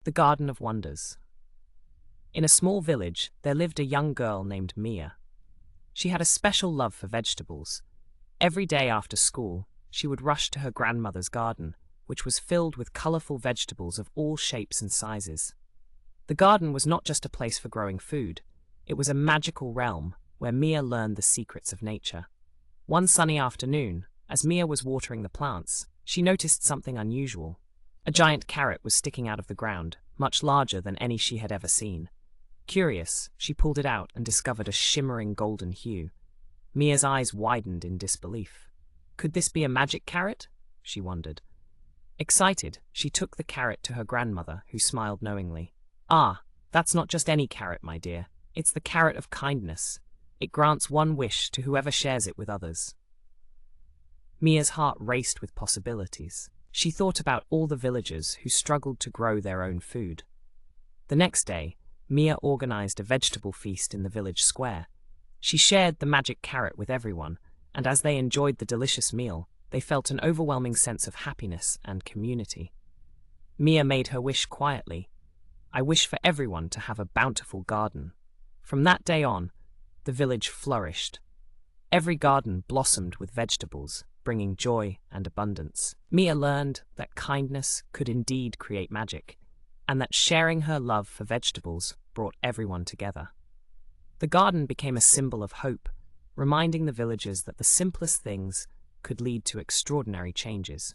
The Garden of Wonders. In a small village, there lived a young girl named Mia. She had a special love for vegetables. Every day after school, she would rush to her grandmother's garden, which was filled with colorful vegetables of all shapes and sizes. The garden was not just a place for growing food. It was a magical realm where Mia learned the secrets of nature. One sunny afternoon, as Mia was watering the plants, she noticed something unusual. A giant carrot was sticking out of the ground, much larger than any she had ever seen. Curious, she pulled it out and discovered a shimmering golden hue. Mia's eyes widened in disbelief. Could this be a magic carrot? She wondered. Excited, she took the carrot to her grandmother, who smiled knowingly. "Ah, that's not just any carrot, my dear. It's the carrot of kindness. It grants one wish to whoever shares it with others." Mia's heart raced with possibilities. She thought about all the villagers who struggled to grow their own food. The next day, Mia organized a vegetable feast in the village square. She shared the magic carrot with everyone, and as they enjoyed the delicious meal, they felt an overwhelming sense of happiness and community. Mia made her wish quietly. "I wish for everyone to have a bountiful garden." From that day on, the village flourished. Every garden blossomed with vegetables, bringing joy and abundance. Mia learned that kindness could indeed create magic, and that sharing her love for vegetables brought everyone together. The garden became a symbol of hope, reminding the villagers that the simplest things could lead to extraordinary changes.